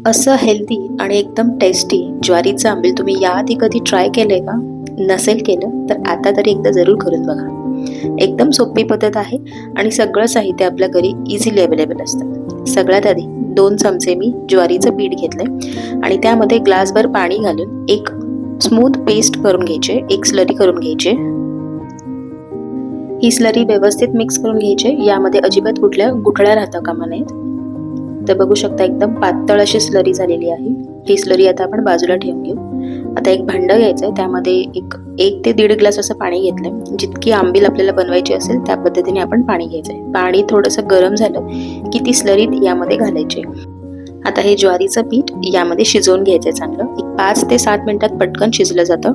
असं हेल्दी आणि एकदम टेस्टी ज्वारीचं आंबील तुम्ही याआधी कधी ट्राय केलंय का? नसेल केलं तर आता तरी एकदा जरूर करून बघा. एकदम सोपी पद्धत आहे आणि सगळं साहित्य आपल्या घरी इझिली अवेलेबल असतं. सगळ्यात आधी 2 चमचे मी ज्वारीचं पीठ घेतलंय आणि त्यामध्ये ग्लासभर पाणी घालून एक स्मूथ पेस्ट करून घ्यायचे, एक स्लरी करून घ्यायचे. ही स्लरी व्यवस्थित मिक्स करून घ्यायचे. यामध्ये अजिबात कुठल्या गुठळ्या राहता कामा नयेत. तर बघू शकता एकदम पातळ अशी स्लरी झालेली आहे. ही स्लरी आता आपण बाजूला ठेवून घेऊ. आता एक भांडं घ्यायचं आहे. त्यामध्ये एक ते 1.5 ग्लास असं पाणी घेतलंय. जितकी आंबील आपल्याला बनवायची असेल त्या पद्धतीने आपण पाणी घ्यायचंय. पाणी थोडंसं गरम झालं की ती स्लरी यामध्ये घालायची. आता हे ज्वारीचं पीठ यामध्ये शिजवून घ्यायचंय चांगलं. एक 5 ते 7 मिनिटात पटकन शिजलं जातं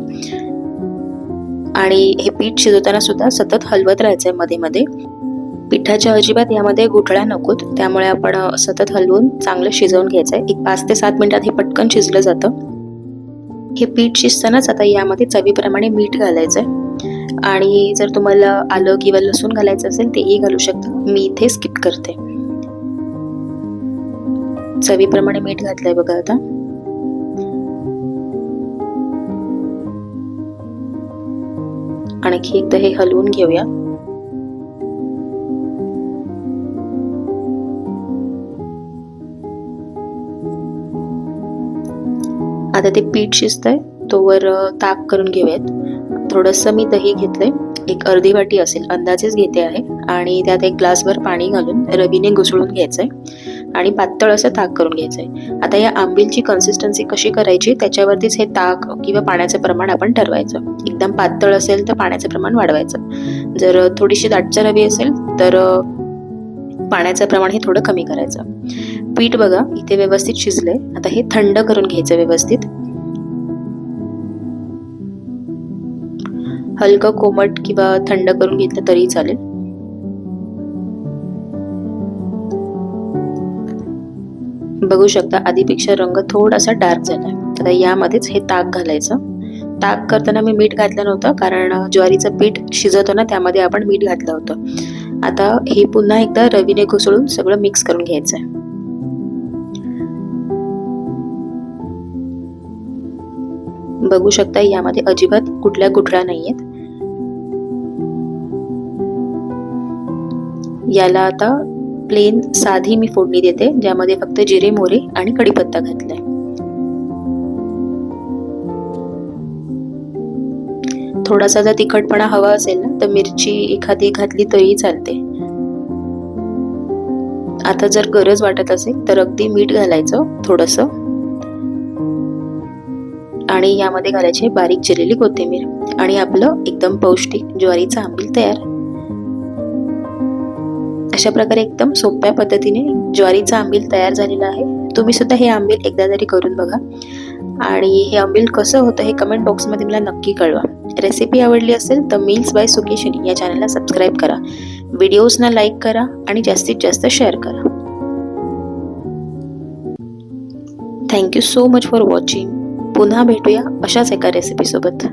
आणि हे पीठ शिजवताना सुद्धा सतत हलवत राहायचंय मध्ये मध्ये. पिठाच्या अजिबात यामध्ये गुठळ्या नकोत, त्यामुळे आपण सतत हलवून चांगलं शिजवून घ्यायचंय. एक 5 ते 7 मिनिटात हे पटकन शिजलं जातं. हे पीठ शिजतानाच आता यामध्ये चवीप्रमाणे मीठ घालायचंय आणि जर तुम्हाला आलं किंवा लसूण घालायचं असेल तेही घालू शकता. मी इथे स्किप करते. चवीप्रमाणे मीठ घातलंय बघा. आता आणखी एकदा हे हलवून घेऊया. आता ते पीठ शिजतंय तोवर ताक करून घेऊयात. थोडंसं मी दही घेतलंय, एक अर्धी वाटी असेल अंदाजेच घेते आहे आणि त्यात एक ग्लासभर पाणी घालून रवीने घुसळून घ्यायचंय आणि पातळ असं ताक करून घ्यायचंय. आता या आंबीलची कन्सिस्टन्सी कशी करायची त्याच्यावरतीच हे ताक किंवा पाण्याचं प्रमाण आपण ठरवायचं. एकदम पातळ असेल तर पाण्याचं प्रमाण वाढवायचं. जर थोडीशी दाटसर हवी असेल तर पाण्याचं प्रमाण हे थोडं कमी करायचं. पीठ बघा इथे व्यवस्थित शिजलंय. आता हे थंड करून घ्यायचं व्यवस्थित. हलकं कोमट किंवा थंड करून घेतलं तरी चालेल. बघू शकता आधीपेक्षा रंग थोडासा डार्क झालाय. आता यामध्येच हे ताक घालायचं. ताक करताना मी मीठ घातलं नव्हतं कारण ज्वारीचं पीठ शिजवताना त्यामध्ये आपण मीठ घातलं होतं. आता हे पुन्हा एकदा रवीने घुसळून सगळं मिक्स करून घ्यायचंय. बघू शकता यामध्ये अजिबात कुठल्या गुठळ्या नाहीयेत. याला आता प्लेन साधी मी फोडणी देते, ज्यामध्ये फक्त जिरे, मोहरी आणि कढीपत्ता घातलाय. थोडासा जर तिखटपणा हवा असेल ना तर मिरची एखादी घातली तरी चालते. आता जर गरज वाटत असेल तर अगदी मीठ घालायचं थोडंसं आणि यामध्ये घालायची बारीक चिरलेली कोथिंबीर आणि आपलं एकदम पौष्टिक ज्वारीचं आंबील तयार. अशा प्रकारे एकदम सोप्या पद्धतीने ज्वारीचं आंबील तयार झालेलं आहे. तुम्ही सुद्धा हे आंबील एकदा तरी करून बघा आणि हे आंबील कसं होतं हे कमेंट बॉक्समध्ये मला नक्की कळवा. रेसिपी आवडली असेल तर मील्स बाय सुकेशनी या चॅनलला सबस्क्राईब करा, व्हिडिओजना लाईक करा आणि जास्तीत जास्त शेअर करा. Thank you so much for watching. पुन्हा भेटूया अशाच एका रेसिपीसोबत.